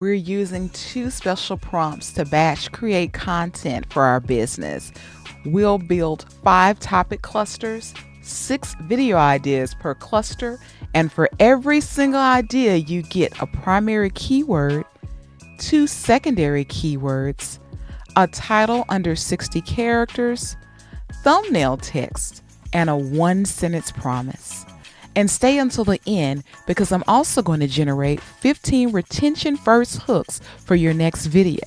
We're using two special prompts to batch create content for our business. We'll build 5 topic clusters, 6 video ideas per cluster, and for every single idea, you get a primary keyword, 2 secondary keywords, a title under 60 characters, thumbnail text, and a 1-sentence promise. And stay until the end because I'm also going to generate 15 retention first hooks for your next video.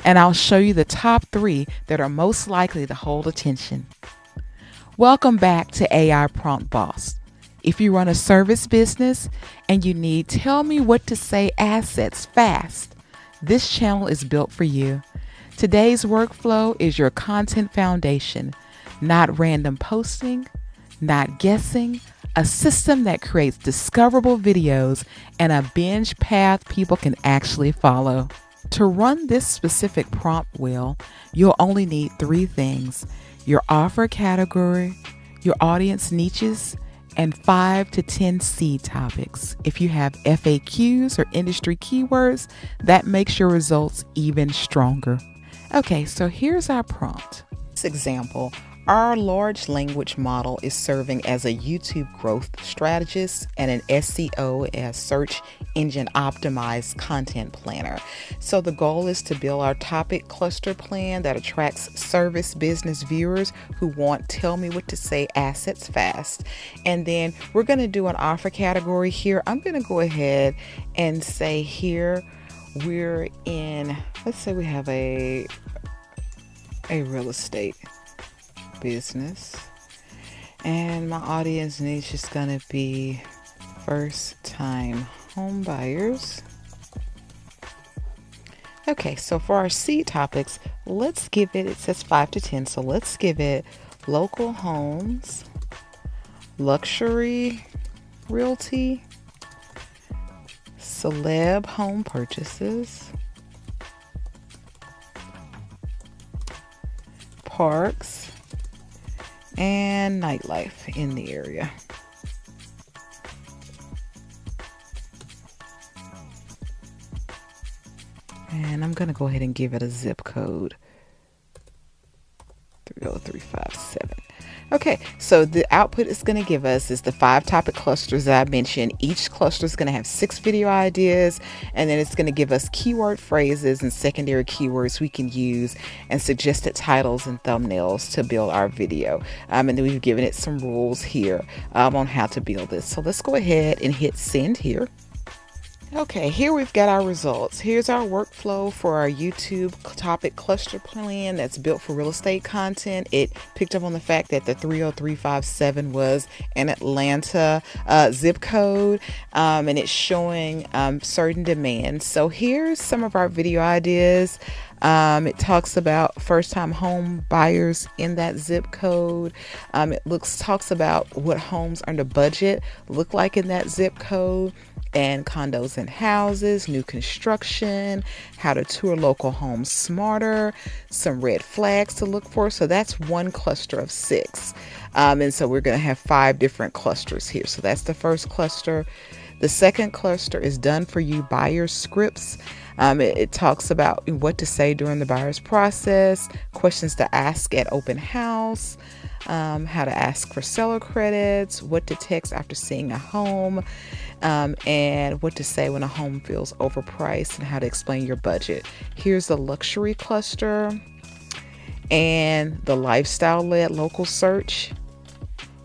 And I'll show you the top 3 that are most likely to hold attention. Welcome back to AI Prompt Boss. If you run a service business and you need tell me what to say assets fast, this channel is built for you. Today's workflow is your content foundation, not random posting, not guessing, a system that creates discoverable videos and a binge path people can actually follow. To run this specific prompt well, you'll only need 3 things: your offer category, your audience niches, and 5 to 10 seed topics. If you have FAQs or industry keywords, that makes your results even stronger. Okay, so here's our prompt. This example, our large language model is serving as a YouTube growth strategist and an SEO as search engine optimized content planner. So the goal is to build our topic cluster plan that attracts service business viewers who want tell me what to say assets fast. And then we're going to do an offer category here. I'm going to go ahead and say here we're in, let's say we have a real estate business, and my audience niche is going to be first time home buyers. Okay, so for our seed topics, let's give it says 5 to 10, so let's give it local homes, luxury realty, celeb home purchases, parks, and nightlife in the area. And I'm going to go ahead and give it a zip code 30357. Okay, so the output it's going to give us is the 5 topic clusters that I mentioned. Each cluster is going to have 6 video ideas, and then it's going to give us keyword phrases and secondary keywords we can use and suggested titles and thumbnails to build our video. And then we've given it some rules here on how to build this. So let's go ahead and hit send here. Okay, here we've got our results. Here's our workflow for our YouTube topic cluster plan that's built for real estate content. It picked up on the fact that the 30357 was an Atlanta zip code, and it's showing certain demands. So here's some of our video ideas. It talks about first-time home buyers in that zip code. It talks about what homes under budget look like in that zip code, and condos and houses, new construction, how to tour local homes smarter, some red flags to look for. So that's one cluster of 6. And so we're going to have 5 different clusters here. So that's the first cluster. The second cluster is done for you buyer scripts. It talks about what to say during the buyer's process, questions to ask at open house, how to ask for seller credits, what to text after seeing a home, and what to say when a home feels overpriced, and how to explain your budget. Here's the luxury cluster and the lifestyle-led local search,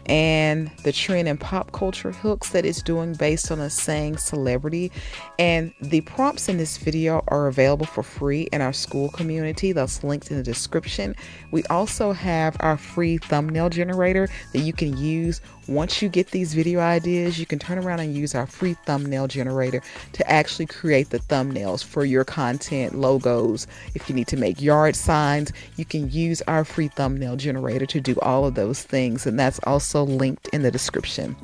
and the trend and pop culture hooks that it's doing based on a saying celebrity. And the prompts in this video are available for free in our school community. That's linked in the description. We also have our free thumbnail generator that you can use. Once you get these video ideas, you can turn around and use our free thumbnail generator to actually create the thumbnails for your content, logos. If you need to make yard signs, you can use our free thumbnail generator to do all of those things, and that's also linked in the description.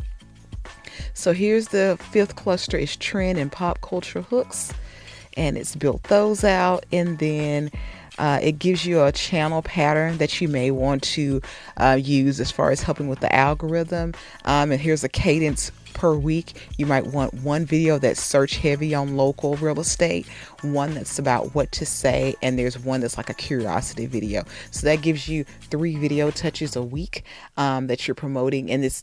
So here's the 5th cluster is trend and pop culture hooks, and it's built those out, and then it gives you a channel pattern that you may want to use as far as helping with the algorithm. And here's a cadence per week. You might want one video that's search heavy on local real estate, one that's about what to say, and there's one that's like a curiosity video. So that gives you 3 video touches a week that you're promoting. And it's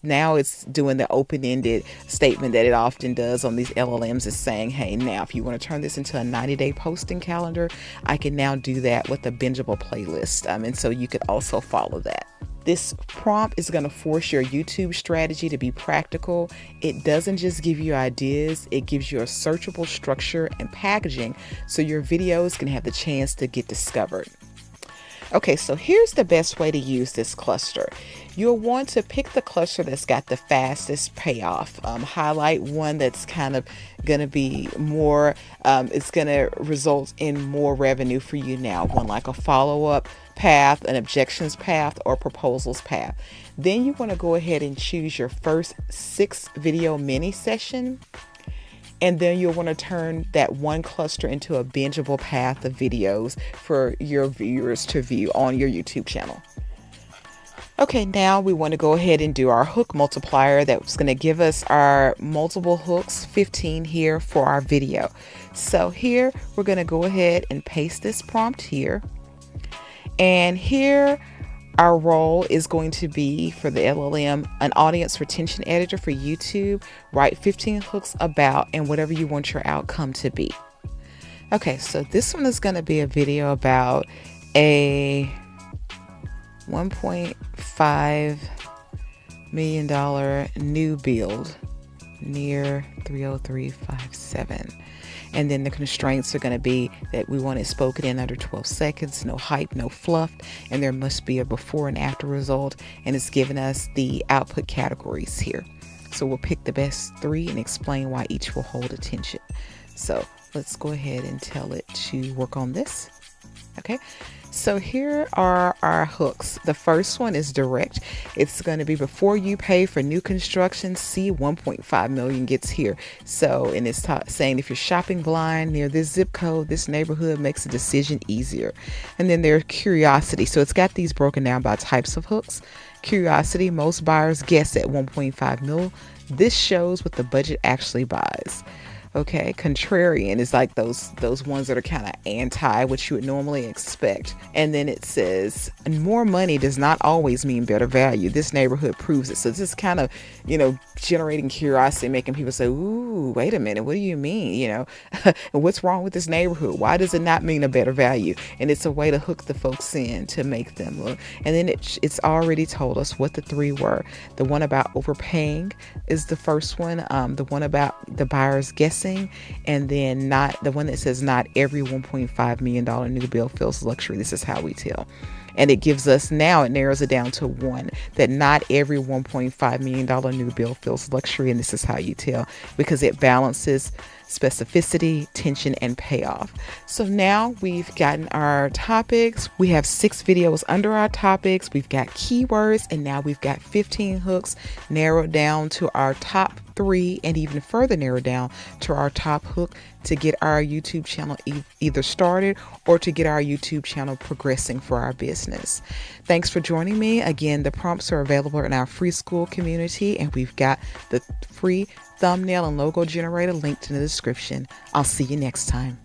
doing the open-ended statement that it often does on these LLMs, is saying, hey, now if you want to turn this into a 90-day posting calendar, I can now do that with a bingeable playlist. And so you could also follow that. This prompt is going to force your YouTube strategy to be practical. It doesn't just give you ideas, it gives you a searchable structure and packaging so your videos can have the chance to get discovered. Okay, so here's the best way to use this cluster. You'll want to pick the cluster that's got the fastest payoff. Highlight one that's kind of going to be more, it's going to result in more revenue for you now. One like a follow-up path, an objections path, or proposals path. Then you want to go ahead and choose your first 6 video mini session. And then you'll want to turn that one cluster into a bingeable path of videos for your viewers to view on your YouTube channel. Okay, now we want to go ahead and do our hook multiplier. That's going to give us our multiple hooks, 15 here for our video. So here we're going to go ahead and paste this prompt here. And here our role is going to be, for the LLM, an audience retention editor for YouTube. Write 15 hooks about and whatever you want your outcome to be. Okay, so this one is going to be a video about a $1.5 million new build near 30357. And then the constraints are going to be that we want it spoken in under 12 seconds, no hype, no fluff, and there must be a before and after result. And it's giving us the output categories here. So we'll pick the best 3 and explain why each will hold attention. So let's go ahead and tell it to work on this. Okay, so here are our hooks. The first one is direct. It's going to be before you pay for new construction, see 1.5 million gets here. So, and it's saying if you're shopping blind near this zip code, this neighborhood makes a decision easier. And then there's curiosity. So it's got these broken down by types of hooks. Curiosity, most buyers guess at 1.5 mil. This shows what the budget actually buys. Okay, contrarian is like those ones that are kind of anti what you would normally expect. And then it says, more money does not always mean better value. This neighborhood proves it. So this is kind of, generating curiosity, making people say, ooh, wait a minute, what do you mean? What's wrong with this neighborhood? Why does it not mean a better value? And it's a way to hook the folks in to make them look. And then it's already told us what the 3 were. The one about overpaying is the first one. The one about the buyers guessing, and then not the one that says not every $1.5 million new build feels luxury. This is how we tell. And it gives us, now it narrows it down to 1, that not every $1.5 million new build feels luxury. And this is how you tell, because it balances specificity, tension, and payoff. So now we've gotten our topics. We have 6 videos under our topics. We've got keywords, and now we've got 15 hooks narrowed down to our top 3, and even further narrowed down to our top hook to get our YouTube channel either started or to get our YouTube channel progressing for our business. Thanks for joining me. Again, the prompts are available in our free school community, and we've got the free thumbnail and logo generator linked in the description. I'll see you next time.